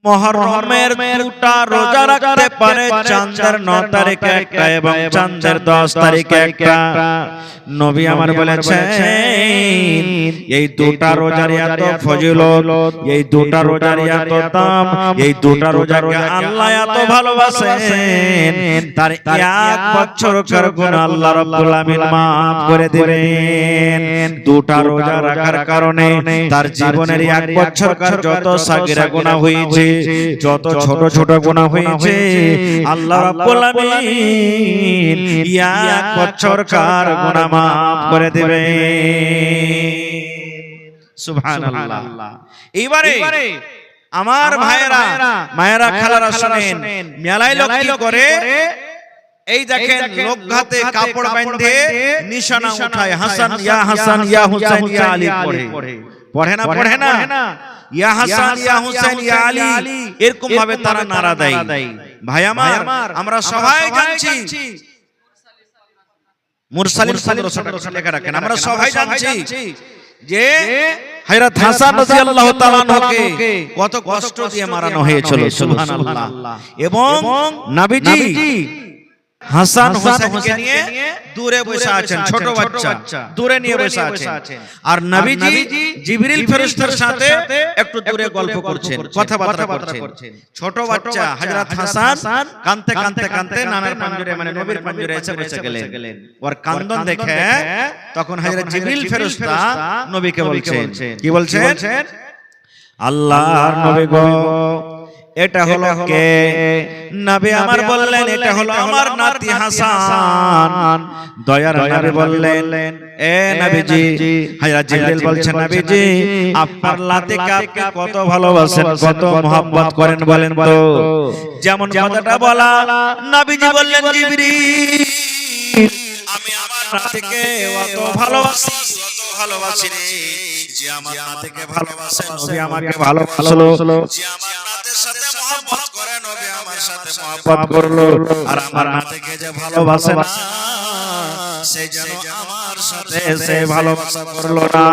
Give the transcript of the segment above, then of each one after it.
মুহররমের দুটা রোজা রাখতে পারে, চাঁদের 9 তারিখে একটা এবং চাঁদের 10 তারিখে একটা। নবী আমার বলেছেন এই দুটা রোজার এত ফজিলত, এই দুটা রোজার এত দাম, এই দুটা রোজাকে আল্লাহ এত ভালোবাসেন, তার 1 বছরকার গুনাহ আল্লাহ রাব্বুল আমিন maaf করে দিবেন। দুটা রোজা রাখার কারণে তার জীবনের 1 বছরকার যত সাগীরা গুনাহ হয়েছে, যত ছোট ছোট গুনাহ হয়েছে, আল্লাহ রাব্বুল আমিন 1 বছরকার গুনাহ maaf করে দিবেন। সুবহানাল্লাহ। এইবারে আমার ভাইয়েরা, মায়েরা, খালারা শুনেন, মেলায় লোক কি করে? এই দেখেন লোক হাতে কাপড় বেঁধে নিশানা উঠায়, হাসান ইয়া হাসান ইয়া হুসাইন ইয়া আলী পড়ে। পড়ে না? পড়ে না? ইয়া হাসান ইয়া হুসাইন ইয়া আলী, এরকম ভাবে তারা নারা দেয়। ভাই আমার, আমরা সবাই জানছি মুরসালিন সাল্লাল্লাহু লেখা রাখেন, আমরা সবাই জানছি যে হযরত হাসান রাদিয়াল্লাহু তাআলা আনহুকে কত কষ্ট দিয়ে মারানো হয়েছিল। সুবহানাল্লাহ। এবং নবীজি হাসান হোসেনকে নিয়ে দূরে বসে আছেন, ছোট বাচ্চা দূরে নিয়ে বসে আছেন, আর নবীজি জিবরিল ফেরেশতার সাথে একটু দূরে গল্প করছেন, কথাবার্তা করছেন। ছোট বাচ্চা হযরত হাসান কাঁদতে কাঁদতে কাঁদতে নানার পাঞ্জরে মানে নবীর পাঞ্জরে এসে বসে গেলেন। ওর কান্দন দেখে তখন হযরত জিবরিল ফেরেশতা নবীকে বলছেন, কি বলছেন? আল্লাহর নবী গো, এটা হলো কে? নবী আমার বললেন এটা হলো আমার নাতি হাসান। দয়ার নবী বললেন, এ নবীজি, হযরত জিবরিল বলছেন, নবীজি আপনার নাতিকে আপনি কত ভালোবাসেন, কত মহব্বত করেন বলেন তো। যেমন কথাটা বলা, নবীজি বললেন, জিবরিল আমি আমার নাতিকে কত ভালোবাসি, কত ভালোবাসি রে, যে আমার নাতিকে ভালোবাসে নবী আমাকে ভালোবাসলো, যে আমার নাতির সাথে মহব্বত করে নবী আমার সাথে মহব্বত করলো, আর আমার নাতিকে যে ভালোবাসে না সে যেন আমার সাথে সে ভালোবাসা করলো না।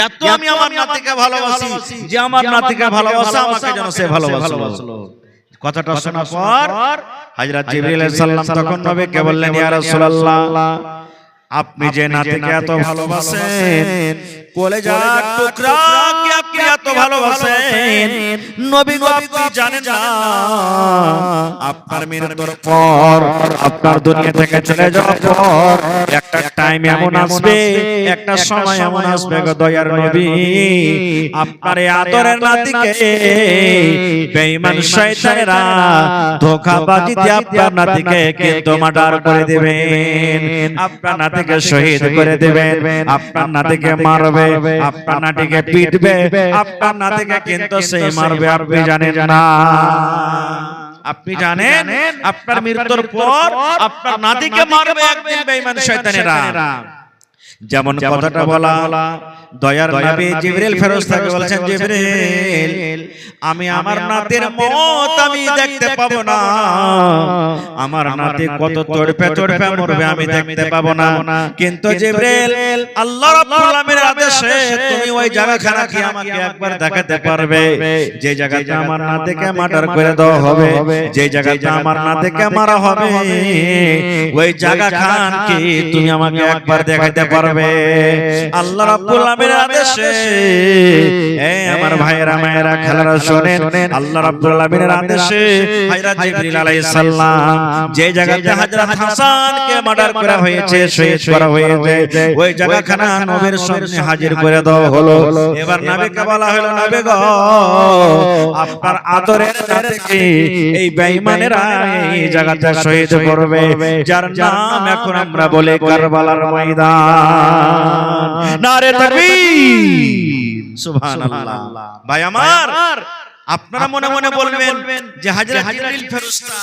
এত আমি আমার নাতিকে ভালোবাসি, যে আমার নাতিকে ভালোবাসে আমাকে যেন সে ভালোবাসলো। কথাটা শোনার পর হযরত জিবরিল আলাইহিস সালাম তখন নবীকে বললেন, ইয়া রাসূলুল্লাহ আপনি যে নাতিকে এত ভালোবাসেন, কলেজার টুকরাকে আপনি এত ভালোবাসেন, নবী গো আপনি জানেন না আপনার মৃত্যুর পর, আপনার দুনিয়া থেকে চলে যাওয়ার পর একটা টাইম এমন আসবে, একটা সময় এমন আসবে গো দয়ার নবী, আপনার এই আদরের নাতিকে বেঈমান শয়তানেরা ধোঁকাবাজি দিয়ে আপনার নাতিকে কিন্তু মার্ডার করে দিবেন, আপনার নাতিকে শহীদ করে দিবেন, আপনার নাতিকে মারবে, আপনার নাতিকে পিটবে, আপনার নাতিকে কিন্তু সে মারবে। আপনি জানেন না? আপনি জানেন আপনার মৃত্যুর পর আপনার নাতিকে মারবে একদিন বেঈমান শয়তানেরা। যেমন কথাটা বলা, দয়ার নবী জিবরিল ফেরেশতাকে বলছেন, জিবরিল আমি আমার নাতির মত আমি দেখতে পাবো না, আমার নাতি কত তড়পে তড়পে মরবে আমি দেখতে পাবো না, কিন্তু জিবরিল আল্লাহ রাব্বুল আলামিনের আদেশে তুমি ওই জায়গাখানা কি আমাকে একবার দেখাতে পারবে, যে জায়গাতে আমার নাতিকে মার্ডার করে দেওয়া হবে, যে জায়গাতে আমার নাতিকে মারা হবে, ওই জায়গাখান কি তুমি আমাকে একবার দেখাতে পারবে? আল্লাহ রাব্বুল আলামিনের আদেশে আমার ভাইয়েরা, মায়েরা, খালারা শুনেন, আল্লাহ রাব্বুল আলামিনের আদেশে হযরত জিবরিল আলাইহিস সালাম যে জায়গাতে হযরত হাসানকে মার্ডার করা হয়েছে, শহীদ করা হয়েছে, ওই জায়গাখানা নবীর সামনে হাজির করে দেওয়া হলো। এবার নবীকে বলা হলো, নবী গো আপনার আদরের নাতিকে এই বেঈমানেরা এই জায়গাতে শহীদ করবে, যার নাম এখন আমরা বলে কারবালার ময়দান। নারে তাকবীর, সুবহানাল্লাহ। ভাই আমার, আপনারা মনে মনে বলবেন যে হযরত জিবরিল ফেরেশতা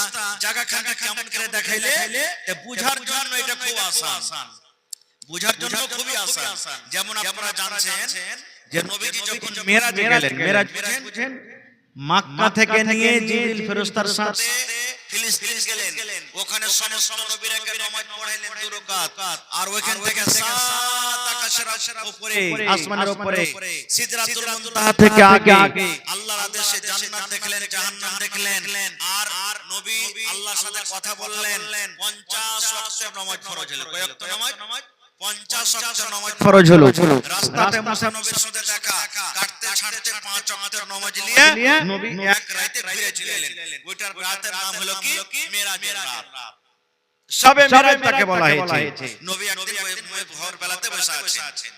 জায়গাখানা কেমন করে দেখাইলে, বুঝার জন্য এটা খুব আসান, বুঝার জন্য খুবই আসান। যেমন আপনারা জানছেন যে নবীজি যখন মেরাজে গেলেন, মেরাজ বুঝেন? মক্কা থেকে নিয়ে জিবরিল ফেরেশতার সাথে ফিলিস্তিন গেলেন, ওখানে সমস্ত নবীরাকে নামাজ পড়াইলেন 2 রাকাত, আর ওখান থেকে 7 আকাশের উপরে আসমানের উপরে সিদরাতুল মুনতাহা থেকে আগে আল্লাহর আদেশে জান্নাত দেখলেন, জাহান্নাম দেখলেন, আর নবী আল্লাহর সাথে কথা বললেন। 50 ওয়াক্তের নামাজ ফরজ হলো। কয় ওয়াক্ত নামাজ? 50 ওয়াক্তের নামাজ ফরজ হলো। রাস্তাতে মুসা নবীর সাথে দেখা, কাটতে ছাড়তে 5 ওয়াক্তের নামাজ নিয়ে নবী এক রাতে ঘুরে চলে এলেন। ওইটার রাতের নাম হলো কি? মেরাজের রাত। সবে মেরাজ তাকে বলা হয়েছে। নবী একদিন ভোর বেলাতে বসে আছেন।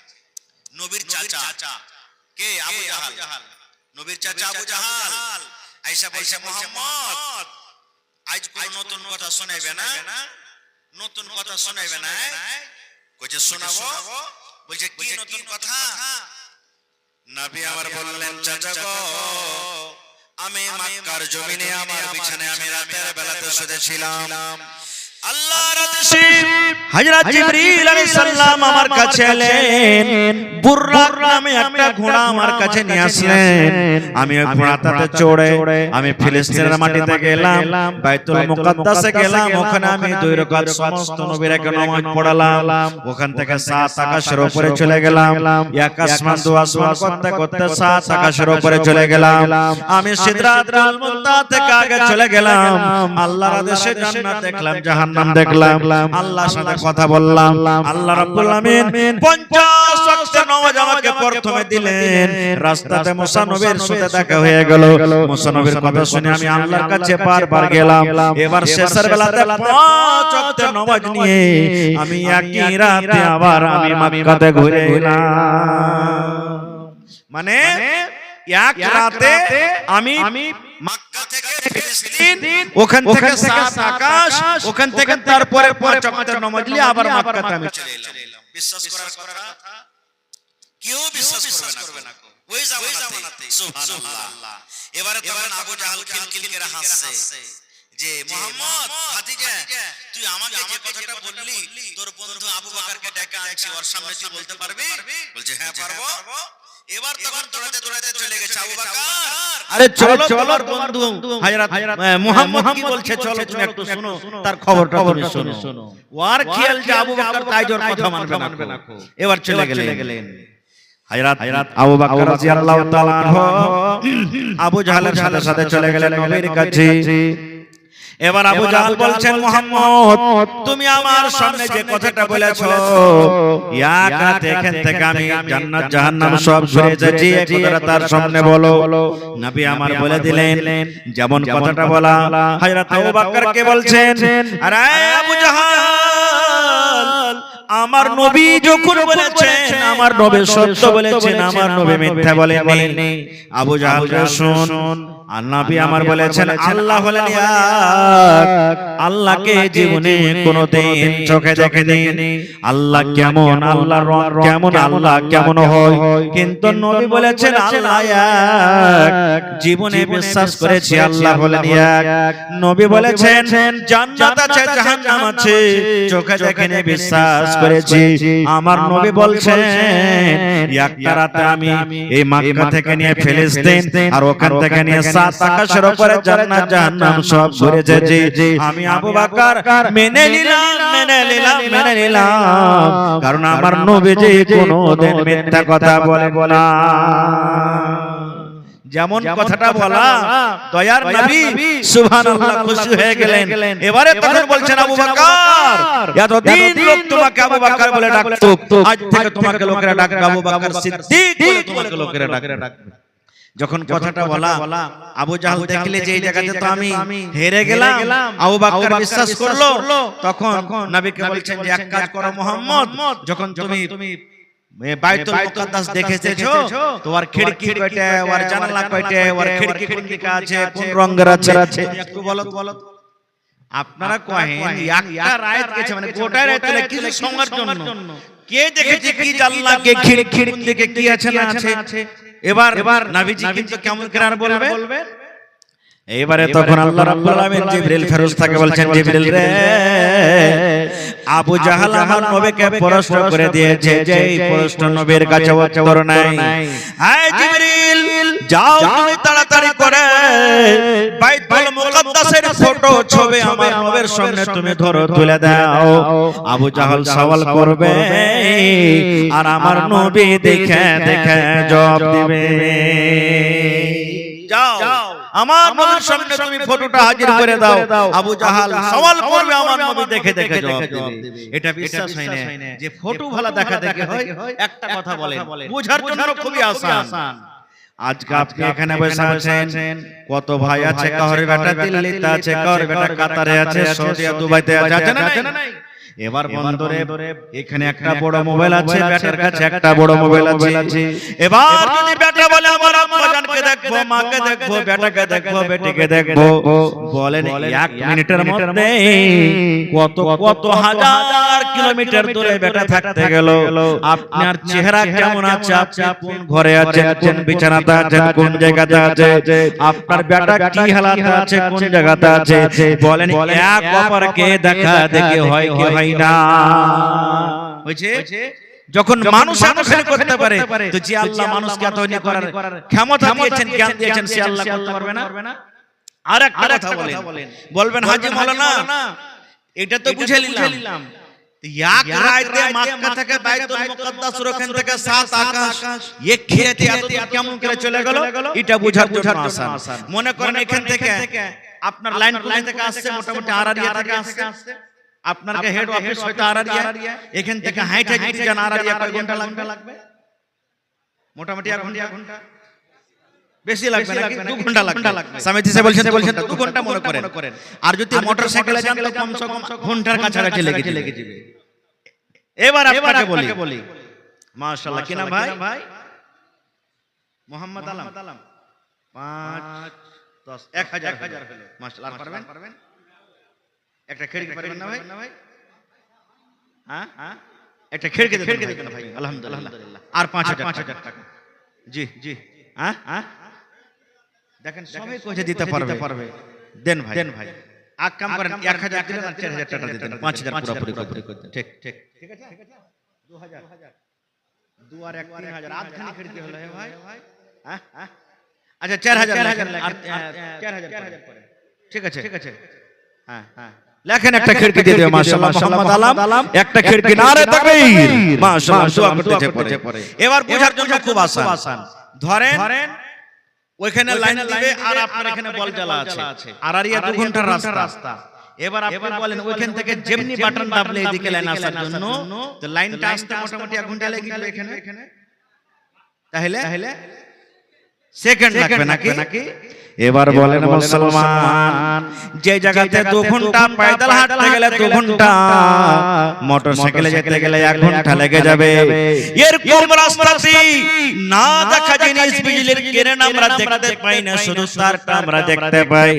নবীর চাচা কে? আবু জাহাল। নবীর চাচা আবু জাহাল আয়েশা বলছে, মুহাম্মদ আজ কোন নতুন কথা শোনাইবে না? নতুন কথা শোনাইবে না? কইছে শোনাবো। বলছে কি নতুন কথা? নবী আমার বললেন, চাচা গো, আমি মক্কার জমিনে আমার বিছানায় আমি রাতের বেলাতে শুয়েছিলাম। আল্লাহর আদেশে হযরত জিবরিল আলাইহিস সালাম আমার কাছে এলেন। বুররাক নামে একটা ঘোড়া আমার কাছে নিয়ে আসলেন। আমি ওই ঘোড়াটাতে চড়ে আমি ফিলিস্তিনের মাটিতে গেলাম, বাইতুল মুকাদ্দাসে গেলাম। ওখানে আমি 2 রাকাত সমস্ত নবীরাকে নামাজ পড়ালাম। ওখান থেকে 7 আকাশের উপরে চলে গেলাম। এক আসমান 2 আসমান করতে করতে 7 আকাশের উপরে চলে গেলাম। আমি সিদরাতুল মুনতাহা থেকে আগে চলে গেলাম। আল্লাহর আদেশে জান্নাত দেখলাম, জাহান্নাম দেখলাম, আল্লাহর সাথে কথা বললাম। আল্লাহ রাব্বুল আমিন 50 ওয়াক্তের নামাজ আমাকে প্রথমে দিলেন। রাস্তাতে মুসা নবীর সাথে দেখা হয়ে গেল। মুসা নবীর কথা শুনে আমি আল্লাহর কাছে বারবার গেলাম। এবার শেষের বেলাতে 5 ওয়াক্তের নামাজ নিয়ে আমি একই রাতে আবার আমি মক্কাতে ঘুরে এলাম। মানে এক রাতে আমি মক্কা থেকে ফিলিস্তিন, ওখান থেকে 7 আকাশ, ওখান থেকে তারপরে 5 ওয়াক্তের নামাজ নিয়ে আবার মক্কাতে আমি চলে এলাম। বিশ্বাস করার কথা কেউ বিশ্বাস করবে না। ওই জামানাতে সুবহানাল্লাহ। এবারে তখন আবু জাহাল খিলখিল করে হাসছে যে, মুহাম্মদ ভাতিজা, তুই আমাকে যে কথাটা বললি তোর বন্ধু আবু বকরকে ডেকে আনছি, ওর সামনে তুই বলতে পারবি? বলছে হ্যাঁ পারবো। এবার তখন দৌড়াতে দৌড়াতে চলে গেছে আবু বকর। আরে চলো চলো বন্ধু, হযরত মুহাম্মদ কি বলছে চলো তুমি একটু শোনো, তার খবরটা তুমি শোনো। ওর খেয়াল যে আবু বকর তাই জোর কথা মানবে না। এবার চলে গেলেন হযরত আবু বকর রাদিয়াল্লাহু তাআলা আনহু আবু জাহালের সাথে সাথে চলে গেলেন নবীর কাছে। এবার আবু জাহাল বলছেন, মুহাম্মদ তুমি আমার সামনে যে কথাটা বলেছো, এক রাতে এখান থেকে আমি জান্নাত জাহান্নাম সব ঘুরে যাচ্ছি, এই কথাটা তার সামনে বলো। নবী আমার বলে দিলেন যেমন কথাটা বলা। হযরত আবু বকরকে বলছেন, আরে আবু জাহাল, আমার নবী যখন বলেছেন, আমার নবী সত্য বলেছেন, আমার নবী মিথ্যা বলেননি। আবু জাহাল শুন, আর নবী আমার বলেছেন আল্লাহ হলেন এক, আল্লাহকে জীবনে কোনোদিন চোখে দেখেনি। আল্লাহ কেমন, আল্লাহর রং কেমন, আল্লাহ কেমন হয়, কিন্তু নবী বলেছেন আল্লাহ এক, জীবনে বিশ্বাস করেছি আল্লাহ হলেন এক। নবী বলেছেন জান্নাত আছে, জাহান্নাম আছে, চোখে দেখেনি বিশ্বাস করেছি। আমার নবী বলছেন একটা রাতে আমি এই মক্কা থেকে নিয়ে ফিলিস্তিন আর ওখান থেকে নিয়ে 7 আকাশের উপরে জান্নাত জাহান্নাম সব ঘুরে যেতে আমি আবু বকর মেনে নিলাম, কারণ আমার নবীজি কোনোদিন মিথ্যা কথা বলেন না। যেমন কথাটা বলা, দয়ার নবী সুবহানাল্লাহ খুশি হয়ে গেলেন। এবারে তখন বলছেন আবু বকর, এতদিন লোক তোমাকে আবু বকর বলে ডাকতো, আজ থেকে তোমাকে লোকেরা ডাকবে আবু বকর সিদ্দিক বলে, তোমাকে লোকেরা ডাকবে। যখন কথাটা বলা, আবু জাহাল দেখলে যে এই জায়গাতে তো আমি হেরে গেলাম, আবু বকর বিশ্বাস করলো। তখন নবীকে বলছেন যে এক কাজ করো মুহাম্মদ, যখন তুমি বাইতুল মুকাদ্দাস দেখেছো, তোমার খিড়কি কয়টা, ওর জানালা কয়টা, ওর খিড়কি কোন দিকে আছে, কোন রঙের আছে, একটু বলো। আপনারা কহেন একটা রাত গেছে, মানে গোটা রাত কিছু সময়ের জন্য কে দেখেছে কি জানলা কে খিড়কি কোন দিকে কি আছে না আছে। এবার নবীজি কিন্তু কেমন করে বলবে। এবারে তখন আল্লাহ রাব্বুল আলামিন জিবরিল ফেরেশতাকে বলছেন, জিবরিল রে, আবু জাহাল আমার নবীকে প্রশ্ন করে দিয়েছে, যে এই প্রশ্ন নবীর কাছে উত্তর নাই। এই জিবরিল যাও তুমি তাড়াতাড়ি করে বাইতুল মুকাদ্দাসের ফটো ছবি আমার নবীর সামনে তুমি ধরো তুলে দাও। আবু জাহল সওয়াল করবে আর আমার নবী দেখে দেখে জবাব দিবে। যাও আমার নবীর সামনে তুমি ফটোটা হাজির করে দাও। আবু জাহাল সওয়াল করবে, আমার নবী দেখে দেখে জবাব দিবে। এটা বিশ্বাস হয় না যে ফটো ভালো দেখা দেখে হয়। একটা কথা বলেন, বোঝার জন্য খুবই আসান। আজকে আপনি এখানে বসে আছেন, কত ভাই আছে, কার বেটা দিল্লিতে আছে, কার বেটা কাতারে আছে, সৌদি দুবাইতে আছে না নাই? এবার বন্ধুরে এখানে একটা বড় মোবাইল আছে, বেটার কাছে একটা বড় মোবাইল আছে। এবার যদি বেটা বলে আমার আম্মাজানকে দেখবো, মাকে দেখবো, বেটাকে দেখবো, বেটিকে দেখবো, বলেন 1 মিনিটের মধ্যে কত কত হাজার কিলোমিটার দূরে বেটা থাকতে গেল। আপনার চেহারা কেমন আছে, আপনি কোন ঘরে আছেন, কোন বিছানাতে আছেন, কোন জায়গাতে আছে, আপনার বেটা কি হালাতে আছে, কোন জায়গাতে আছে, বলেন এক অপরকে দেখা দেখে হয় কি হয় না? হয়েছে? যখন মানুষ এতখানি করতে পারে, তো যে আল্লাহ মানুষকে এতখানি করার ক্ষমতা দিয়েছেন, জ্ঞান দিয়েছেন, সে আল্লাহ করতে পারবে না? আর একটা কথা বলেন, বলবেন হাজী মাওলানা এটা তো বুঝে নিলাম, এক রাতে মক্কা থেকে বাইতুল মুকাদ্দাস ওখান থেকে 7 আকাশ এক খেতে এত কেমন করে চলে গেল, এটা বোঝার জন্য আসান। মনে করেন এখান থেকে আপনার লাইন কোথায় থেকে আসছে, মোটামুটি আরারিয়া থেকে আসছে, আপনার হেড অফিস হয়তো আরারিয়া, এখান থেকে হাইটা যদি যান আরারিয়া কয় ঘন্টা লাগবে? মোটামুটি 1 ঘন্টা, বেশি লাগবে নাকি? 2 ঘন্টা লাগবে। সামিতি সাহেব বলছেন 2 ঘন্টা মনে করেন। আর যদি মোটরসাইকেলে যান তো কমসে কম ঘন্টার কাছাকাছি লেগে যাবে। এবার আপনাকে বলি, মাশাআল্লাহ কি নাম ভাই? মোহাম্মদ আলম। 5 10 1000 হলো মাশাআল্লাহ। আর পারবেন? একটা খিড়কি পারবেন না ভাই? হ্যাঁ একটা খিড়কি দেন ভাই। আলহামদুলিল্লাহ। আর 5000 টাকা। জি হ্যাঁ দেখেন সবাই কইছে দিতে পারবে। দেন ভাই। আগ কাম করেন, 1000 দিলেন আর 4000 টাকা দিতেন, 5000 পুরোপুরি করতেন। ঠিক আছে 2000 2 আর 1 3000 আধখানি খিড়কি হলো ভাই। হ্যাঁ আচ্ছা 4000 আর 4000 করে। ঠিক আছে হ্যাঁ লেখেন একটা খিড়কি দিয়ে দিও। মাশাআল্লাহ মোহাম্মদ আলম একটা খিড়কি, নারে তাকবীর, মাশাআল্লাহ দোয়া করতেছে পরে। এবার বোঝার জন্য খুব আসান। ধরেন ওইখানে লাইন দিবে আর আপনার এখানে বল জ্বালা আছে, আরারিয়া 2 ঘন্টার রাস্তা। এবার আপনি বলেন ওইখান থেকে যেমনি বাটন দাবলে এদিকে লাইন আসার জন্য, তো লাইনটা আসতে মোটামুটি 1 ঘন্টা লেগে যাবে এখানে। তাহলে সেকেন্ড লাগবে নাকি? এবার বলেন মুসলমান, যে জায়গাতে 2 ঘন্টা পয়দল হাঁটতে গেলে 2 ঘন্টা, মোটরসাইকেলে যেতে গেলে 1 ঘন্টা লেগে যাবে, এরকম রাস্তাতে না দেখা জিনিস বিজলির কিরণ আমরা দেখতে পাই না, শুধু তারটা আমরা দেখতে পাই।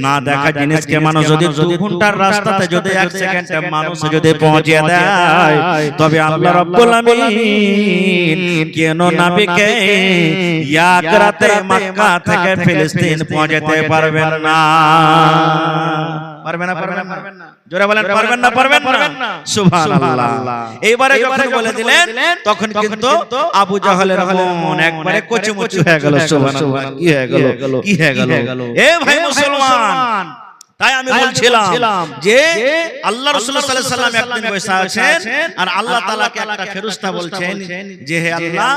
না দেখা জিনিসকে মানুষ যদি 2 ঘন্টার রাস্তাতে যদি 1 সেকেন্ডে মানুষ যদি পৌঁছে দেয়, তবে আল্লাহ রাব্বুল আমিন কেন নবীকে এক রাতে মক্কা থেকে ফিলিস্তিন পৌঁছাতে পারবেন না? পারবেন না? জোরে বলেন পারবেন না? সুবহানাল্লাহ। এইবারে যখন বলে দিলেন তখন কিন্তু আবু জাহলের মন একবারে কচুমচু হয়ে গেল। সুবহানাল্লাহ। কি হয়ে গেল? এ ভাই মুসলমান, তাই আমি বলছিলাম যে আল্লাহ রাসূলুল্লাহ সাল্লাল্লাহু আলাইহি ওয়াসাল্লাম একদিন বসে আছেন আর আল্লাহ তাআলাকে একটা ফেরেশতা বলছেন যে হে আল্লাহ,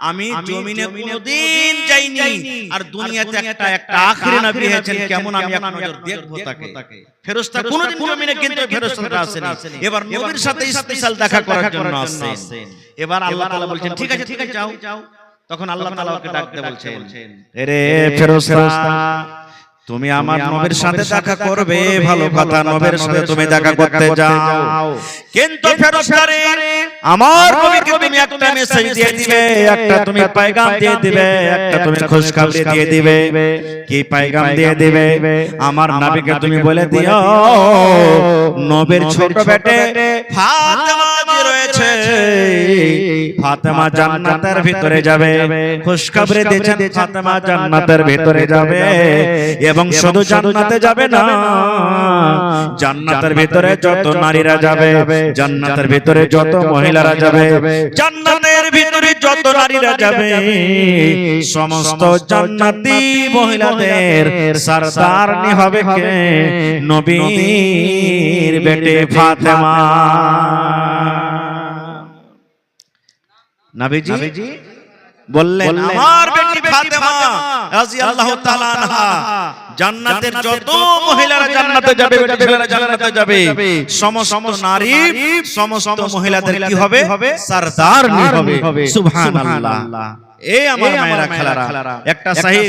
আমি জমিনে কোনদিন যাইনি আর দুনিয়াতে একটা আখিরি নবী হয়েছেন, কেমন আমি এক নজর দেখব তাকে। ফেরেশতা কোনদিন জমিনে কিন্তু ফেরেশতাটা আসেনি, এবার নবীর সাথে স্পেশাল দেখা করার জন্য আসেন। এবার আল্লাহ তাআলা বলছেন ঠিক আছে যাও। তখন আল্লাহ তাআলা ওকে ডাকতে বলছেন, রে ফেরেশতা, তুমি আমার নবীর সাথে দেখা করবে, ভালো কথা, নবীর সাথে তুমি দেখা করতে যাও, কিন্তু ফেরেশতারে আমার নবীকে তুমি একটা মেসেজ দিয়ে দিবে, একটা তুমি পয়গাম দিয়ে দিবে, একটা তুমি খুশখবরি দিয়ে দিবে। কি পয়গাম দিয়ে দিবে? আমার নবীকে তুমি বলে দিও নবীর ছোট বেটে ফাতেমা যে রয়েছে, ফাতেমা জান্নাতের ভিতরে যাবে। খুশখবরি দিয়েছেন ফাতেমা জান্নাতের ভিতরে যাবে। এবং শুধু জান্নাতে যাবে না, জান্নাতের ভিতরে যত নারীরা যাবে, জান্নাতের ভিতরে যত মহিলারা যাবে, জান্নাতের ভিতরে যত নারীরা যাবে, সমস্ত জান্নাতি মহিলাদের সরদারনি হবে কে? নবীর বেটে ফাতেমা। নবীজি বললেন আমার বেটি ফাতেমা রাদিয়াল্লাহু তাআলা আনহা জান্নাতের যত মহিলারা জান্নাতে যাবে, ছেলেরা জান্নাতে যাবে, সমস্ত নারী সমস্ত মহিলাদের কি হবে? সরদারনি হবে। সুবহানাল্লাহ। এই আমার মায়েরা খালারা, একটা সহিহ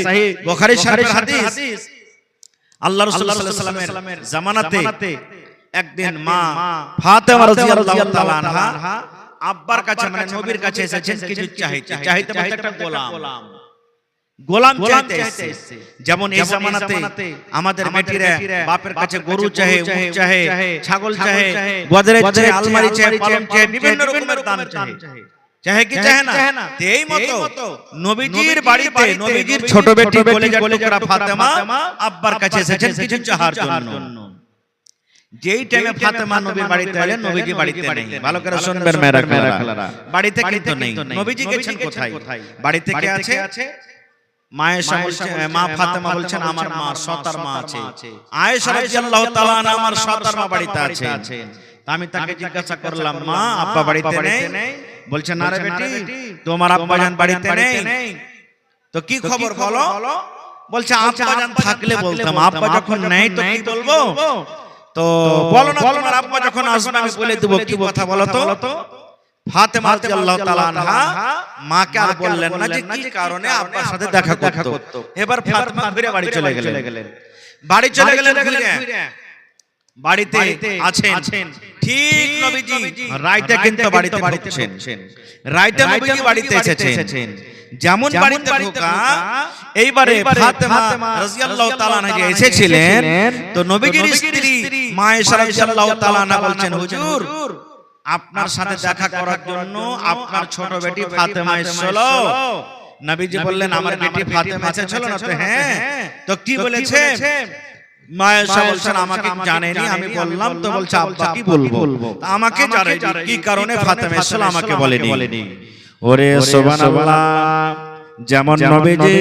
বুখারী শরীফের হাদিস, আল্লাহ রাসূল সাল্লাল্লাহু আলাইহি ওয়াসাল্লামের জামানাতে একদিন মা ফাতেমা রাদিয়াল্লাহু তাআলা আনহা আব্বার কাছে মানে নবীর কাছে এসেছেন কিছু চাইতে বলতে একটা গোলাম চাইতে এসেছে। যেমন এই জামানাতে আমাদের বেটিরা বাপের কাছে গরু চাহে, উট চাহে, ছাগল চাহে, গোদরেজ চাহে, আলমারি চাহে, পালং চাহে, বিভিন্ন রকমের দান চাহে। চাহে কি চাহে না? এই মতো নবীজির বাড়িতে নবীজির ছোট বেটি কলিজার টুকরা ফাতেমা আব্বার কাছে এসেছেন কিছু চাহার জন্য। যেই টাইমে ফাতেমা নবীর বাড়িতে এলেন, নবীজি বাড়িতে নেই। ভালো করে শুনবেন মেয়েরা খালারা, বাড়িতে কিন্তু নেই। নবীজি গেছেন কোথায়? বাড়িতে কে আছে? মায়েশা বলছেন, মা ফাতেমা বলছেন আমার মা সতার মা আছে। আয়েশা রাদিয়াল্লাহু তাআলা আনহা আমার সতার মা বাড়িতে আছেন। আমি তাকে জিজ্ঞাসা করলাম মা আব্বা বাড়িতে নেই? বলছেন না রে বেটি, তোমার আব্বা জান বাড়িতে নেই, তো কি খবর বলো? বলছে আব্বা জান থাকলে বলতাম, আব্বা যখন নেই তো কি বলবো? তো বলো না, তোমার আব্বা যখন আসবে আমি বলে দেব, কি কথা বলো তো? ফাতেমা রাদিয়াল্লাহু তাআলা আনহা মাকে আর বললেন না যে কি কারণে আব্বার সাথে দেখা করতে। এবার ফাতেমা ঘুরে বাড়ি চলে গেলেন। বাড়ি চলে গেলেন ঘুরে, বাড়িতে আছেন ঠিক নবীজি রাইতে কিন্তু বাড়িতে ঢুকছেন। রাইতে নবীজি বাড়িতে এসেছেন। যেমন বাড়িতে ঢোকা, এইবারে ফাতেমা রাদিয়াল্লাহু তাআলা আনহা এসেছিলেন, তো নবীজির স্ত্রী মা আয়েশা রাদিয়াল্লাহু তাআলা আনহা বলছেন হুজুর আপনার সাথে দেখা করার জন্য আপনার ছোট বেটি ফাতেমা এসেছিল। নবীজি বললেন আমার বেটি ফাতেমা এসেছিল না? তো হ্যাঁ। তো কি বলেছে? মা আয়েশা বলছেন আমাকে জানেনি। আমি বললাম, তো বলছে আব্বা কি বলবো? আমাকে জানাই কি কারণে ফাতেমা এসেছিল আমাকে বলেনি। ওরে সুবহানাল্লাহ, যেমন নবীজি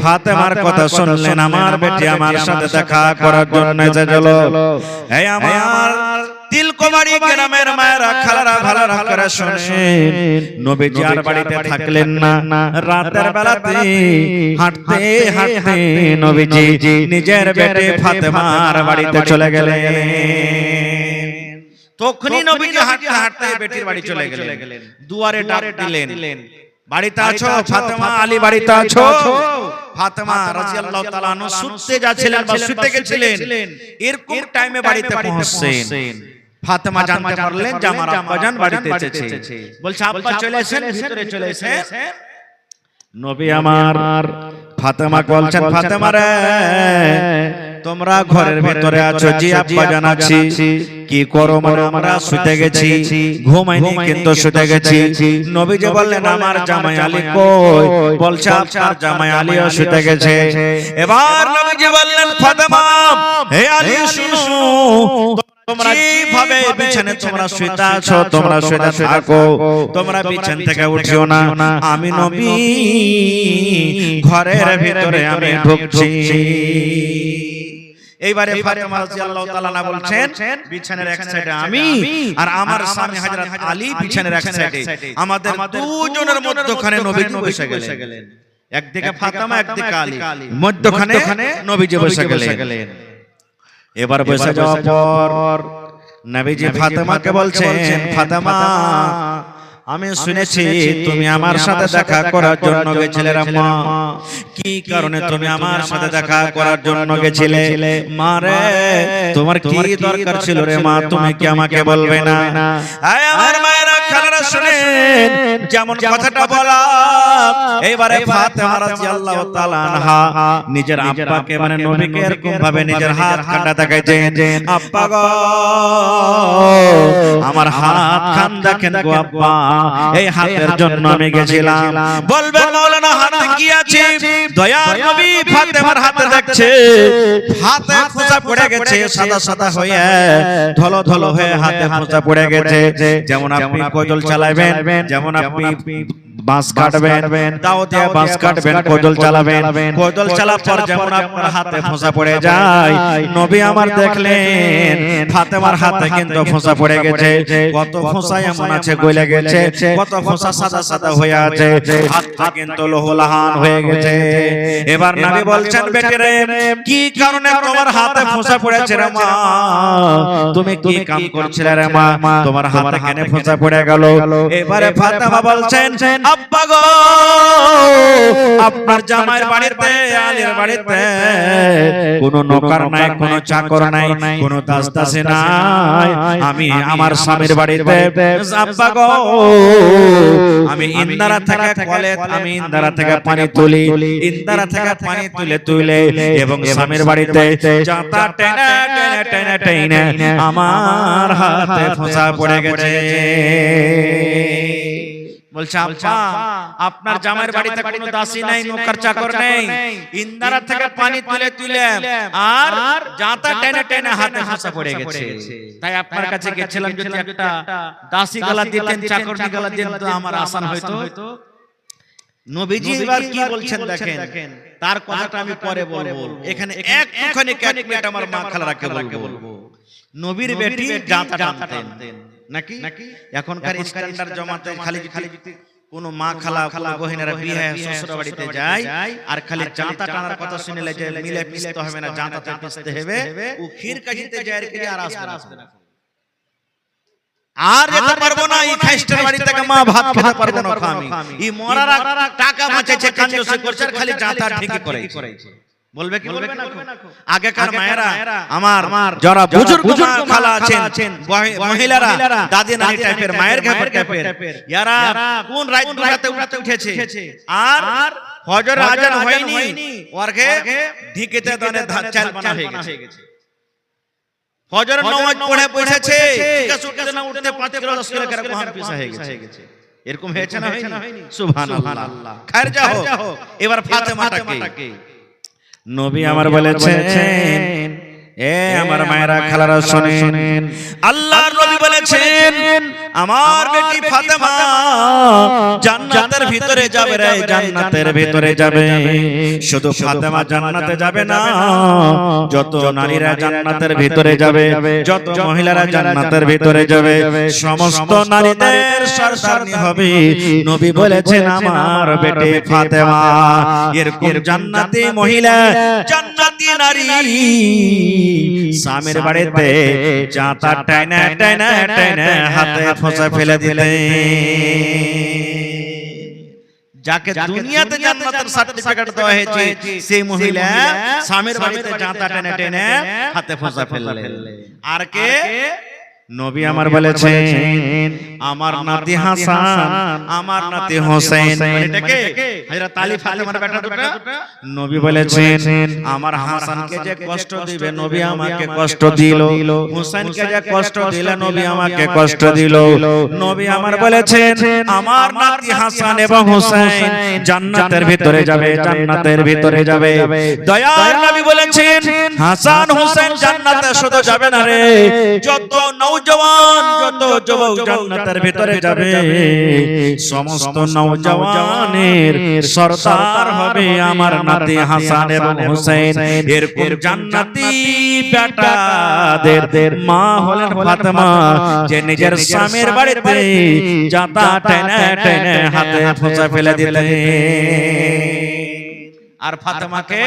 ফাতেমার কথা শুনলেন, আমার বেটি আমার সাথে দেখা করার জন্য এসেছিল। এই আমার তিলকুমারী গ্রামের মায়েরা খালারা ভালো করে শুনেন, নবীজি আর বাড়িতে থাকলেন না। রাতের বেলাতে হাঁটতে হাঁটতে নবীজি নিজের বেটি ফাতেমার বাড়িতে চলে গেলেন। তখনই নবীজি হাঁটতে হাঁটতে বেটির বাড়ি চলে গেলেন। দুয়ারে ডাক দিলেন, বাড়িতে আছো ফাতেমা? আলী বাড়িতে আছো? ফাতেমা রাদিয়াল্লাহু তাআলা আনহা শুতে যাচ্ছিলেন বা শুতে গেছিলেন, এরকম টাইমে বাড়িতে পৌঁছছেন। ফাতেমা জানতে পারলেন যে আমার আব্বা জান বাড়িতে এসেছে। বলছে আব্বা চলে এসেন, ভিতরে চলে এসেন। নবী আমার ফাতেমা বলছেন ফাতেমা রে তোমরা ঘরের ভিতরে আছো? জি আব্বা জান আছি। কি করো? আমরা শুতে গেছি, ঘুমাইনি কিন্তু শুতে গেছি। নবীজি বললেন আমার জামাই আলী কই? বলছে আপনার জামাই আলীও শুতে গেছে। এবার নবীজি বললেন ফাতেমা হে আলী শুনো, তোমরা যেভাবে বিছানায় তোমরা শুতে আছো তোমরা শুতে থাকো, তোমরা বিছানা থেকে উঠিও না। আমি নবী ঘরের ভিতরে আমি ঢুকছি। এইবারে ফাতেমা রাদিয়াল্লাহু তাআলা আনহা বলছেন বিছানার এক সাইডে আমি আর আমার স্বামী হযরত আলী বিছানার এক সাইডে, আমাদের দুজনের মধ্যখানে নবীজি বসে গেলেন। একদিকে ফাতেমা একদিকে আলী, মধ্যখানে নবীজি বসে গেলেন। এবার বসে যাওয়ার পর নবীজি ফাতেমাকে বলছেন ফাতেমা আমি শুনেছি তুমি আমার সাথে দেখা করার জন্য গেছিলে আম্মা। কি কারণে তুমি আমার সাথে দেখা করার জন্য গেছিলে? মা রে তোমার কি দরকার ছিল রে মা? তুমি কি আমাকে বলবে না? আয় আমার মায়েরা খালারা আপনারা শুনেন যেমন কথাটা বলা এবারে ফাতেমা রাদিয়াল্লাহু তাআলা আনহা নিজের আব্বাকে মানে নবীকে এরকম ভাবে নিজের হাত কাটা দেখাইছেন আব্বা গো আমার হাত খান দেখেন গো আব্বা এই হাতের জন্য আমি গেছিলাম বলবেন মাওলানা হাতে কি আছে দয়ার নবী ফাতেমার হাতে দেখছে হাতে খোঁচা পড়ে গেছে সাদা সাদা হয়ে ধলো ধলো হয়ে হাতে খোঁচা পড়ে গেছে যেমন আপনি কোজল চালাবেন যেমন আপনি বাঁশ কাটবেন দাও দিয়ে বাঁশ কাটবেন কোজল চালাবেন কোজল চালার পর যেমন আপনার হাতে ফোঁসা পড়ে যায় নবী আমার দেখলেন ফাতেমার হাতে কিন্তু ফোঁসা পড়ে গেছে কত ফোঁসা এমন আছে গলে গেছে কত ফোঁসা সাদা সাদা হয়ে আছে হাতটা কিন্তু লোহলাহান হয়ে গেছে এবার নবী বলছেন বেটি রে কি কারণে তোমার হাতে ফোঁসা পড়েছে রে মা তুমি কি কাম করছিলে রে মা তোমার হাতে কেন ফোঁসা পড়ে গেল এবারে ফাতেমা বলছেন আব্বা গো আপনার জামাইয়ের বাড়িতে আলীর বাড়িতে কোনো নৌকর নাই কোনো চাকর নাই কোনো দাসদাসী নাই আমি আমার স্বামীর বাড়িতে আব্বা গো আমি ইন্দারা থেকে কলে আমি ইন্দারা থেকে পানি তুলি ইন্দারা থেকে পানি তুলে এবং স্বামীর বাড়িতে জাতা টেনে টেনে টেনে টেনে আমার হাতে ফোঁসা পড়ে গেছে বলছে আব্বা আপনার জামাইয়ের বাড়িতে কোনো দাসী নাই নৌকর চাকর নেই ইন্দারা থেকে পানি তুলে আর জাতা টেনে টেনে হাতে ফোঁসা পড়ে গেছে তাই আপনার কাছে গেছিলাম যদি একটা দাসী গলা দিতেন চাকরনি গলা দিতেন তো আমার আসান হয়তো নবীজি এবার কি বলছেন দেখেন তার কথাটা আমি পরে বলবো এখানে একটুখানি ক্যালকুলেট আমার মা খালারাকে বলবো নবীর বেটি জাতা টানতেন নাকি এখনকার স্ট্যান্ডার্ড জমাতে খালি কোন মা খালা কোন বহিনেরা বিয়ে শ্বশুর বাড়িতে যায় আর খালি জাতা টানার কথা শুনলে যে মিলে পিছতে হবে না জাতাতে পিছতে হবে ও ক্ষীর কাজিতে যায় আর আসবে না আর যেতে পারবো না এই খাইস্টার বাড়ি থেকে মা ভাত খেতে পারবো না আমি এই মরারা টাকা বাঁচাইছে কাঞ্জুসি করছে আর খালি জাতা ঠিকই করেছে বলবে কি বলবে না আগেকার মায়েরা আমার যারা বুজুর্গ খালা আছেন মহিলারা দাদি নানি টাইপের মায়ের টাইপের यारा কোন রাত দুরাতে উঠেছে আর ফজর আজান হয়নি ওরকে ঢিকেতে দানে চাল বানা হয়ে গেছে ফজর নামাজ পড়ে বসেছে ঠিক না উঠতে 5 কিলো 10 কিলো করে কোহান পিছা হয়ে গেছে এরকম হয়েছে না হয়নি সুবহানাল্লাহ খায়ের যাও এবার ফাতেমাটাকে নবী আমার বলেছেন এ আমার মায়েরা খালারা শুনেন আল্লাহর নবী বলেছেন আমার বেটি ফাতেমা জান্নাতের ভিতরে যাবে রে জান্নাতের ভিতরে যাবে শুধু ফাতেমা জান্নাতে যাবে না যত নারীরা জান্নাতের ভিতরে যাবে যত মহিলারা জান্নাতের ভিতরে যাবে সমস্ত নারীদের সরদারনি হবে নবী বলেছেন আমার বেটি ফাতেমা এরকম জান্নাতি মহিলা জান্নাতি নারী স্বামীর বাড়িতে জাতা টেনে টেনে টেনে হাতে ফোঁসা ফেলে দিলে যাকে দুনিয়াতে জান্নাতের সার্টিফিকেট দেওয়া হয়েছে সেই মহিলা স্বামীর বাড়িতে জাতা টেনে টেনে হাতে ফোঁসা ফেললেন আর কে নবী আমার বলেছেন আমার নাতি হাসান আমার নাতি হোসেন এটাকে হযরত আলী ফাতেমার বেটা দুটো নবী বলেছেন আমার হাসানকে যে কষ্ট দিবে নবী আমাকে কষ্ট দিল হোসেনকে যে কষ্ট দিলে নবী আমাকে কষ্ট দিল নবী আমার বলেছেন আমার নাতি হাসান এবং হোসেন জান্নাতের ভিতরে যাবে জান্নাতের ভিতরে যাবে দয়ার নবী বলেছেন হাসান হোসেন জান্নাতে শুধু যাবে না রে যত নওজওয়ান যত যুবক জান্নাতের ভিতরে যাবে সমস্ত নওজওয়ানের সরদার হবে আমার নাতি হাসান এবং হোসেন এরকম জান্নাতি বেটাদের মা হলেন ফাতেমা যে নিজের স্বামীর বাড়িতে জাতা টেনে টেনে হাতে ফোঁসা ফেলে দিলেন আর ফাতেমাকে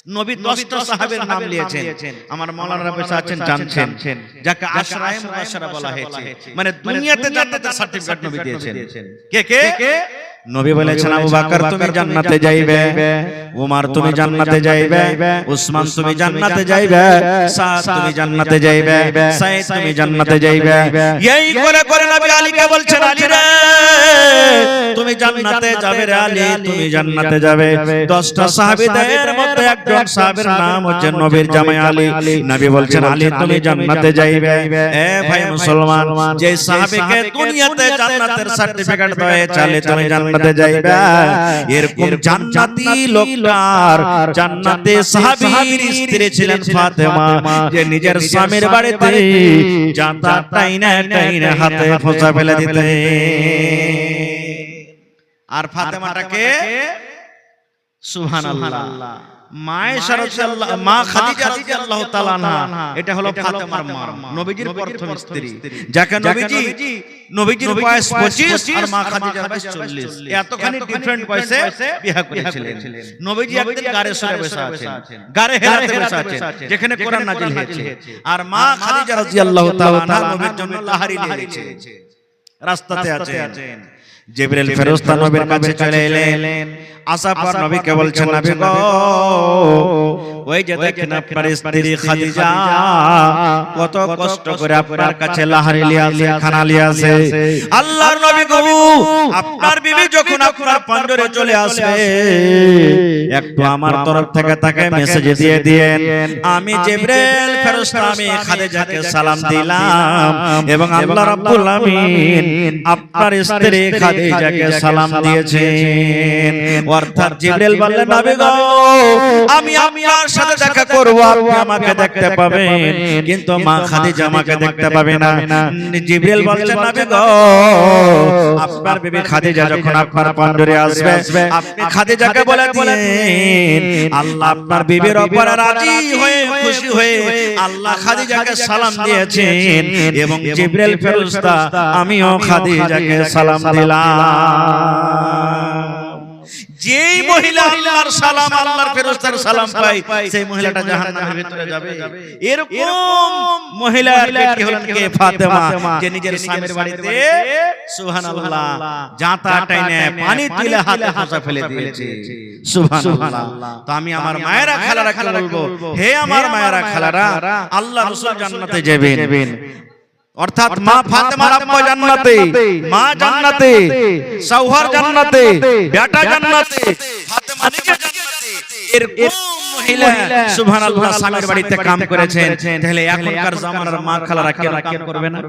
নবী 10টা সাহাবীর নাম নিয়েছেন আমার মাওলানা বসে আছেন জানছেন যাকে আশরায়ে মুবাশশারা বলা হয়েছে মানে দুনিয়াতে জান্নাতের সার্টিফিকেট নবী দিয়েছেন কে নবী বলেছেন আবু বকর তুমি জান্নাতে যাইবে, উমর তুমি জান্নাতে যাইবে, উসমান তুমি জান্নাতে যাইবে, সাদ তুমি জান্নাতে যাইবে, সাইদ তুমি জান্নাতে যাইবে। এই করে করে নবী আলীকে বলছেন আলী রে তুমি জান্নাতে যাবে রে আলী, তুমি জান্নাতে যাবে। 10টা সাহাবীদের মধ্যে একজন সাহাবীর নাম হচ্ছে নবীর জামাই আলী। নবী বলছেন আলী তুমি জান্নাতে যাইবে। এ ভাই মুসলমান, যে সাহাবীকে দুনিয়াতে জান্নাতের সার্টিফিকেট দেয় চলে তুমি জান্নাতে যাইবে, এরকম জান্নাতি লোকটার জান্নাতে সাহাবীর স্ত্রী ছিলেন ফাতেমা, যে নিজের স্বামীর বাড়িতে জান্নাত টাইনা টাইনা হাতে খোঁচা ফেলে দিতেন। আর ফাতেমাটাকে সুবহানাল্লাহ মায়েশা রাদিয়াল্লাহু মা খাদিজা রাদিয়াল্লাহু তাআলা আনহা, এটা হলো ফাতেমার মা, নবীজির প্রথম স্ত্রী, যাকে নবীজির বয়স 25 আর মা খাদিজার বয়স 40, এতখানি ডিফারেন্ট বয়সে বিয়ে করেছিলেন। নবীজি একদিন গারে সরে বসে আছেন, গারে হেরাতে বসে আছেন যেখানে কোরআন নাযিল হয়েছে, আর মা খাদিজা রাদিয়াল্লাহু তাআলা আনহা নবীর জন্য লাহারি নিয়েছে, রাস্তাতে আছেন। জিবরিল ফেরেশতা নবীর কাছে চলে এলেন, আসার পর নবীকে বলছেন নবী গো ওই যে দেখেন আপনার স্ত্রী খাদিজা কত কষ্ট করে আপনার কাছে লাহারি নিয়ে আসে, খানা নিয়ে আসে। আল্লাহর নবী গো আপনার বিবি যখন আপনার পাঞ্জরে চলে আসবে একটু আমার তরফ থেকে তাকে মেসেজ দিয়ে দিয়েন, আমি জিবরিল ফেরেশতা আমি খাদিজাকে সালাম দিলাম এবং আল্লাহ রাব্বুল আমিন আপনার স্ত্রী খাদিজাকে সালাম দিয়েছেন। অর্থাৎ জিবরিল বললেন নবী গো আমি আপনার সাথে দেখা করব, আপনি আমাকে দেখতে পাবেন কিন্তু মা খাদিজা আমাকে দেখতে পাবে না। জিবরিল বললেন নবী গো আপনার বিবি খাদিজা যখন আপনার পাঞ্জরে আসবে আপনি খাদিজাকে বলে দিয়েন আল্লাহ আপনার বিবির উপরে রাজি হয়ে খুশি হয়ে আল্লাহ খাদিজাকে সালাম দিয়েছেন এবং জিবরিল ফেরেশতা আমিও খাদিজাকে সালাম দিলাম। যেই মহিলা আল্লাহর সালাম আল্লাহর ফেরেশতার সালাম পায় সেই মহিলাটা জাহান্নামের ভিতরে যাবে। এরকম মহিলার ব্যক্তি হলেন কে? ফাতেমা, যে নিজের স্বামীর বাড়িতে সুবহানাল্লাহ জাঁতা টাইনে পানি তুলে হাতে খোঁচা ফেলে দিয়েছে। সুবহানাল্লাহ। তো আমি আমার মায়েরা খালারাকে বলবো, হে আমার মায়েরা খালারা, আল্লাহ রাসূল জান্নাতে যাবেন, অর্থাৎ মা ফাতেমার আব্বা জান্নাতে, মা জান্নাতে, সওহার জান্নাতে, বেটা জান্নাতে, ফাতেমা নিজে জান্নাতে। এরকম মহিলা সুবহানাল্লাহ স্বামীর বাড়িতে কাম করেছেন, তাহলে এখনকার জামানার মা খালারা কেন কাম করবে না?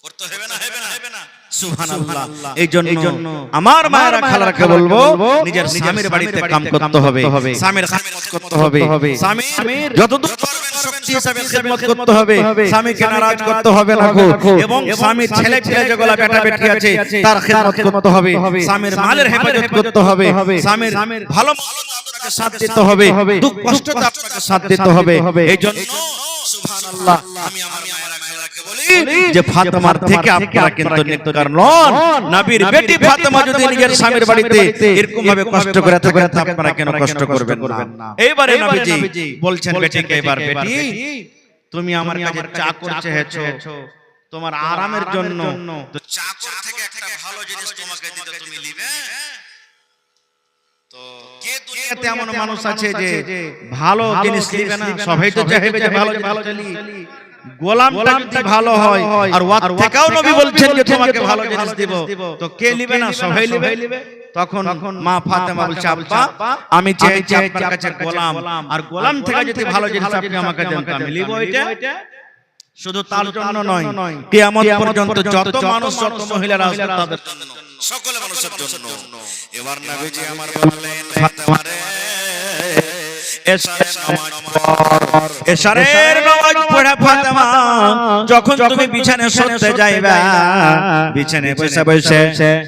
করতে হবে না, হবে না। সুবহানাল্লাহ। এই জন্য আমার মায়েরা খালারাকে বলবো নিজের স্বামীর বাড়িতে কাম করতে হবে, স্বামীর খিদমত করতে হবে, স্বামীর যতদূর শক্তি হিসাবে খিদমত করতে হবে, স্বামীকে নারাজ করতে হবে না গো। এবং স্বামীর ছেলে ছেলে যেগুলা বেটা বেটি আছে তার খিদমত করতে হবে, স্বামীর মালের হেফাজত করতে হবে, স্বামীর ভালো আপনাকে সাথ দিতে হবে, দুঃখ কষ্টতে আপনাকে সাথ দিতে হবে। এই জন্য সুবহানাল্লাহ আমি আমার মায়েরা খালারাকে বলি যে ফাতেমার থেকে আপনারা কিন্তু নেককার নন। নবীর বেটি ফাতেমা যদি নিজের স্বামীর বাড়িতে এরকম ভাবে কষ্ট করে থাকেন আপনারা কেন কষ্ট করবেন না? এইবারে নবীজি বলছেন বেটিকে, এবার বেটি তুমি আমার কাছে চাকর চেয়েছো তোমার আরামের জন্য, তো চাকর থেকে একটা ভালো জিনিস তোমাকে দিতে তুমি নিবে? তো কে দুনিয়াতে এমন মানুষ আছে যে ভালো জিনিস নিবে না? সবাই তো চাইবে যে ভালো চলি, গোলামটা যদি ভালো হয় আর ওয়াত থেকেও নবী বলছেন যে তোমাকে ভালো জিনিস দেব, তো কে নিবে না? সবাই নিবে। তখন মা ফাতেমা বলছে আব্বা আমি চাইছি আপনার কাছে গোলাম, আর গোলাম থেকে যদি ভালো জিনিস আপনি আমাকে দেন তো আমি নিব। এটা শুধু তার জন্য নয়, কিয়ামত পর্যন্ত যত মানুষ যত মহিলারা আসবে তাদের জন্য, সকল মানুষের জন্য। এবার নবীজি আমার বললেন ফাতেমা রে এশারের নামাজ পড়া ফাতেমা যখন তুমি বিছানায় শুতে যাইবা বিছানায় বসে বসে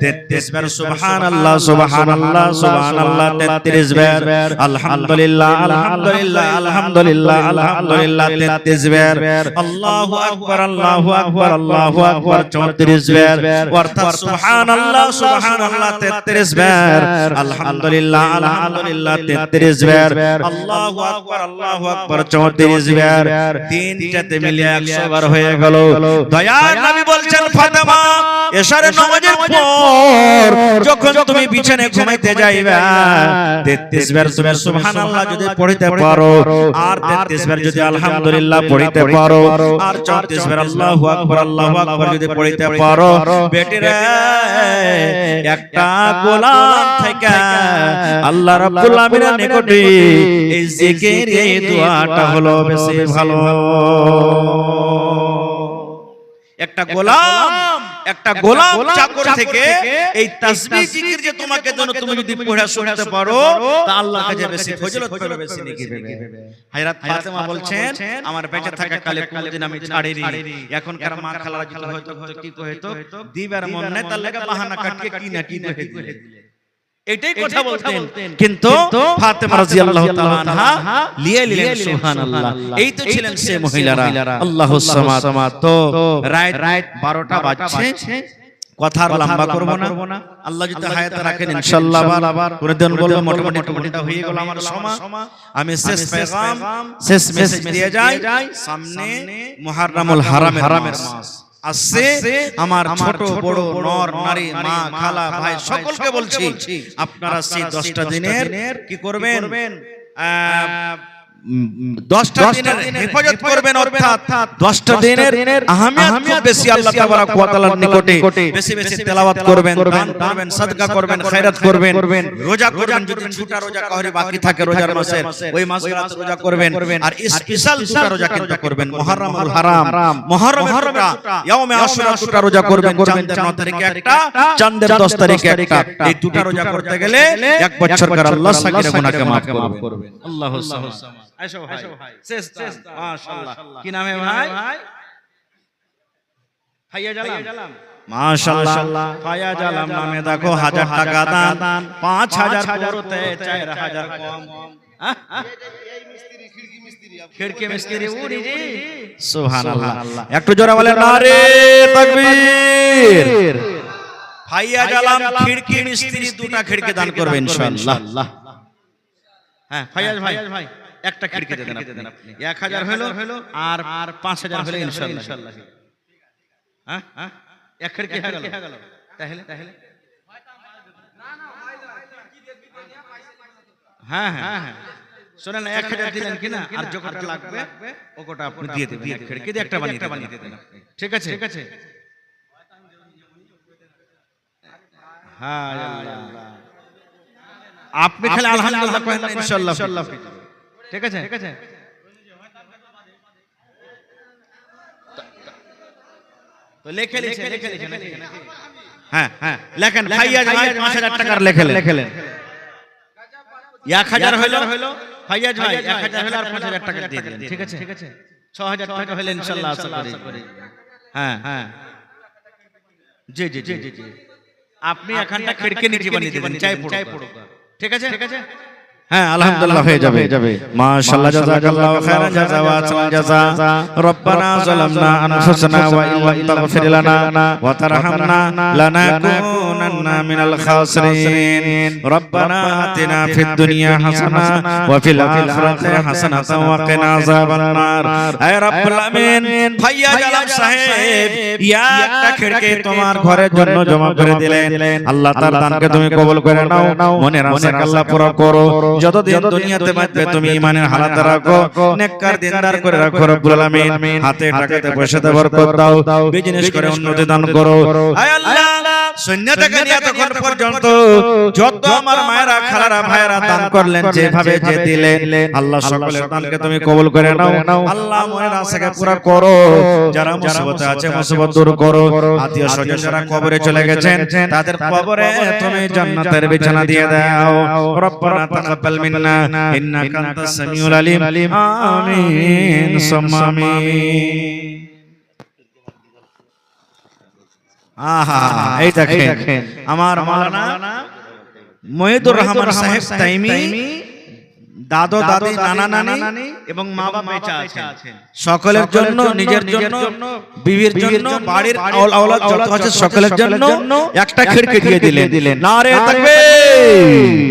33 বার সুবহানাল্লাহ সুবহানাল্লাহ সুবহানাল্লাহ 33 বার আলহামদুলিল্লাহ আলহামদুলিল্লাহ আলহামদুলিল্লাহ আলহামদুলিল্লাহ 33 বার আল্লাহু আকবার আল্লাহু আকবার আল্লাহু আকবার 34 বার, অর্থাৎ সুবহানাল্লাহ সুবহানাল্লাহ 33 বার আলহামদুলিল্লাহ আলহামদুলিল্লাহ 33 বার আল্লাহু আকবার 34 বার, 3 তিনটাতে মিলিয়ে 100 বার হয়ে গেল। দয়ার নবী বলছেন ফাতেমা এশারের নামাজের পর যখন তুমি বিছানায় ঘুমাইতে যাইবা 33 বার তুমি সুবহানাল্লাহ যদি পড়তে পারো আর 33 বার যদি আলহামদুলিল্লাহ পড়তে পারো আর 34 বার আল্লাহু আকবার যদি পড়তে পারো বেটিরা একটা গোলাম থেকে আল্লাহ রাব্বুল আমিনের নিকটে এই জিকির এই দোয়াটা হলো বেশি ভালো। একটা গোলাম চাকর থেকে এই তাসবিহ জিকির যে তোমাকে দেন তুমি যদি পড়া শুনতে পারো তা আল্লাহর কাছে বেশি ফজিলত পাবে বেশি নেকি পাবে। হযরত ফাতেমা বলছেন আমার বেঁচে থাকা কালে কোনদিন আমি ছাড়িনি, এখনকার মা খালারা যদি হয়তো কি কইতো দিবার মন নাই তার লাগা বাহানা কাটিয়ে কি না কি কই দিলে এটাই কথা বলতেন। কিন্তু ফাতেমা রাদিয়াল্লাহু তাআলা আনহা লিয়ে সুবহানাল্লাহ এই তো ছিলেন সে মহিলারা আল্লাহুস সামাদ। তো রাত 12টা বাজছে, কথা আর লম্বা করব না। আল্লাহ যদি হায়াতে রাখেন ইনশাআল্লাহ আবার করে দেন বলবো। মোটামুটি হয়ে গেল আমার সময়। আমি শেষ পেগাম শেষ মেসেজ দিয়ে যাই। সামনে মুহররমুল হারামের মাস আসছে। আমার ছোট বড় নর নারী মা খালা ভাই সকলকে বলছি আপনারা সেই 10টা দিনের কি করবেন, 10টা দিনের হেফাজত করবেন, অর্থাৎ 10টা দিনের আহমিয়ত খুব বেশি আল্লাহ তাবারক ওয়া তাআলার নিকটে বেশি বেশি তেলাওয়াত করবেন, দান করবেন, সাদকা করবেন, খায়রাত করবেন, রোজা করবেন। যদি ছুটা রোজা কাহরে বাকি থাকে রোজার মাসে ওই মাসগুলোতে রোজা করবেন। আর স্পেশাল দুটা রোজা কিন্তু করবেন, মুহররমুল হারাম মুহররমের দুটা, ইয়াউমে আশুরা দুটা রোজা করবেন। চাঁদের 9 তারিখে একটা, চাঁদের 10 তারিখে একটা। এই দুটা রোজা করতে গেলে 1 বছরকার আল্লাহ সাগীরা গুনাহকে মাফ করবেন। আল্লাহুস সামাদ। আইসো ভাই শেষ মাশাআল্লাহ। কি নামে ভাই? ফাইয়া জালাম। মাশাআল্লাহ ফাইয়া জালাম নামে দেখো 1000 টাকা দান, 5000 করতে 4000 কম। খিড়কি মিস্ত্রি উড়ি জি সুবহানাল্লাহ। একটু জোরে বলেন নারে তাকবীর। ফাইয়া জালাম খিড়কি মিস্ত্রি দুটা খিড়কি দান করবে ইনশাআল্লাহ। হ্যাঁ ফাইয়াজ ভাই একটা খিড়কি দেন আপনি। 1000 হলো আর 5000 হলো ইনশাআল্লাহ। হ্যাঁ এক খিড়কি হয়ে গেল। তাহলে হ্যাঁ শুনেন 1000 দিলেন কিনা, আর যতটা লাগবে ওটা আপনি দিয়ে দেবেন। এক খিড়কি দিয়ে একটা বানিয়ে দেবেন। ঠিক আছে হ্যাঁ আল্লাহ। আপনি খালি আলহামদুলিল্লাহ কহেন ইনশাআল্লাহ। ঠিক আছে তো লেখে হ্যাঁ লেখেন ফাইয়াজ ভাই 5000 টাকার লেখেলেন। 1000 হলো ফাইয়াজ ভাই 1000 হলো আর 5000 টাকা দিয়ে দিলেন। ঠিক আছে 6000 টাকা হলো ইনশাআল্লাহ আশা করি। হ্যাঁ জি আপনি এখানটা খিড়কি নিচে বানিয়ে দিবেন, চাই পড়ুক। ঠিক আছে হ্যাঁ আলহামদুলিল্লাহ হয়ে যাবে। মাশাআল্লাহ জাযাকাল্লাহু খাইরান জাযা ওয়া আহসানাল জাযা। রব্বানা যালামনা আনফুসানা ওয়া ইল্লাম তাগফির লানা ওয়া তারহামনা লানাকুনান্না মিনাল খাসিরিন। রব্বানা আতিনা ফিদ দুনিয়া হাসানা ওয়া ফিল আখিরাতি হাসানাতাও ওয়া কিনা আযাবান নার। হে রব্বুল আমিন ভাইয়া জালাম সাহেব একটা খিড়কি তোমার ঘরের জন্য জমা করে দিলেন। আল্লাহ তার দানকে তুমি কবুল করে নাও, মনের আশা আল্লাহ পুরো করো। যতদিন দুনিয়াতে বাঁচবে তুমি ঈমানের হালাত রাখো, নেককার দিনদার করে রাখো রব্বুল আমিন। হাতে টাকাতে পয়সাতে বরকত দাও, বিজনেস করে উন্নতি দান করো। হে আল্লাহ শূন্য টাকা নিয়ে তখন পর্যন্ত যত আমার মায়েরা খালারা ভাইরা দান করলেন, যেভাবে যে দিলেন আল্লাহ সকলের দানকে তুমি কবুল করে নাও। আল্লাহ মনের আশাকে পুরো করো। যারা মুসিবতে আছে মুসিবত দূর করো। আত্মীয় স্বজন যারা কবরে চলে গেছেন তাদের কবরে তুমি জান্নাতের বিছানা দিয়ে দাও। রব্বানা তাকাব্বাল মিন্না ইন্নাকা আনতাস সামিউল আলিম। আমিন সুম্মা আমিন। এই দেখেন আমার মাওলানা মহিদুর রহমান সাহেব তাইমি দাদু দাদি নানা নানি এবং মা বাবা বেঁচে আছেন সকলের জন্য নিজের জন্য বিবির জন্য বাড়ির আওলাদ যত আছে সকলের জন্য একটা খিড়কি দিয়ে দিলেন নারে তাকবীর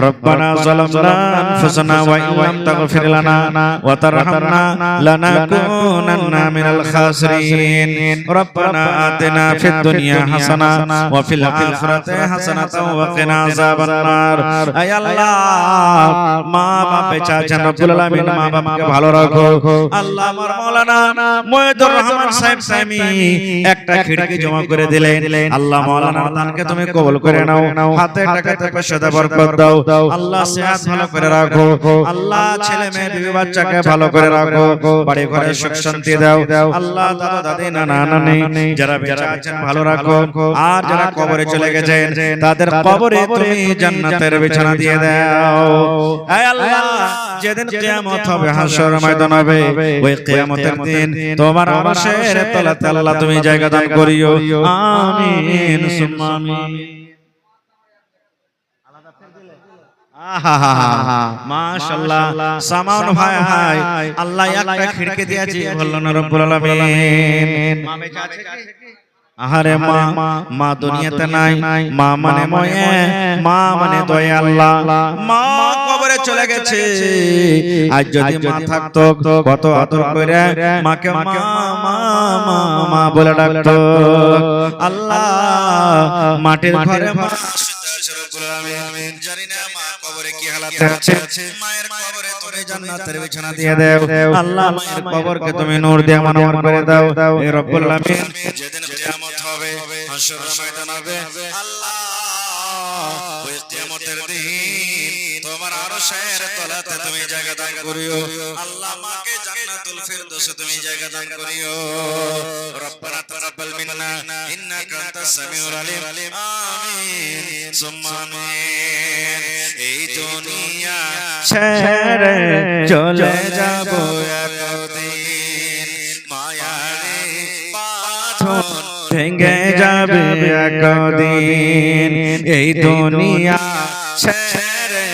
রব্বানা যালামনা আনফুসানা ওয়া ইল্লাম তাগফির লানা ওয়া তারহামনা লানাকুনান্না মিনাল খাসিরিন রব্বানা আতিনা ফিদ দুনিয়া হাসানা ওয়া ফিল আখিরাতি হাসানাতাও ওয়া কিনা আযাবান নার আয় আল্লাহ মা বাবা বেঁচে আছেন রব্বুল আলামিন মা বাবাকে ভালো রাখো আল্লাহ আমার মাওলানা মহিউদ্দিন রহমান সাহেব সামি একটা খিড়কি জমা করে দিলেন আল্লাহ মাওলানা দানকে তুমি কবুল করে নাও হাতে টাকাতে পয়সাতে বরকত দাও আল্লাহ সেহাত ভালো করে রাখো আল্লাহ ছেলে মেয়ে বিবি বাচ্চাকে ভালো করে রাখো বাড়ি ঘরে সুখ শান্তি দাও আল্লাহ দাদা দাদি নানা নানি যারা বেঁচে আছেন ভালো রাখো আর যারা কবরে চলে গেছেন তাদের কবরে তুমি জান্নাতের বিছানা দিয়ে দাও হে আল্লাহ যেদিন কিয়ামত হবে হাসর ময়দান হবে ওই কিয়ামতের দিন তোমার আরশের তলাতে আল্লাহ তুমি জায়গা দান করিও আমিন সুম্মা আমিন মাশাআল্লাহ সামান ভাই হাই আল্লাহ একটা খিড়কি দিয়েছে বললেন রব্বুল আলামিন মা বেঁচে আছে কি আহারে মা দুনিয়াতে নাই মা মানে ময়ে মা মানে দয়া আল্লাহ মা কবরে চলে গেছে আজ যদি মা থাকতো কত আদর করে মাকে মা বলে ডাকতো আল্লাহ মাটির ঘরে মা জানি না মা কবরে কি হালাতে আছে মায়ের কবরে তুমি জান্নাতের বিছানা দিয়ে দাও আল্লাহ মায়ের কবরকে তুমি নূর দিয়ে মনোহর করে দাও হে রব্বুল আলামিন যেদিন কিয়ামত হবে হাসর ময়দান হবে আল্লাহ ওই কিয়ামতের দিন তোমার আরশের তলাতে তুমি জায়গা দান করিও আল্লাহ মাকে জান্নাতুল ফিরদৌসে তুমি জায়গা দান করিও রব্বানা তাকাব্বাল মিন্না ইন্নাকা আনতাস সামিউল আলিম আমিন সুম্মা আমিন এই দুনিয়া ছেড়ে চলে যাব একদিন মায়ারে বাঁধন ভেঙে যাবে একদিন এই দুনিয়া ছেড়ে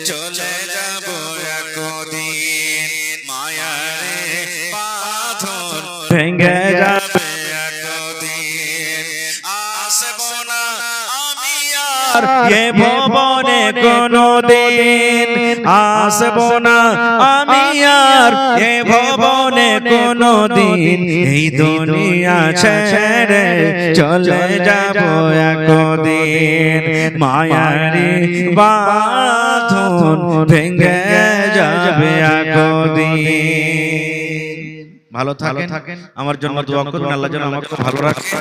চলে যাব একদিন মায়ারে বাঁধন ভেঙে যাবে একদিন আসব না আমি আর এ ভবনে কোনদিন আসব না আমি আর এ ভবনে কোনদিন এই দুনিয়া ছেড়ে চলে যাব একদিন মায়ারি বাঁধন ভেঙে যাবে একদিন ভালো থাকেন আমার জন্য দোয়া করুন আল্লাহ যেন আমাকে ভালো রাখে।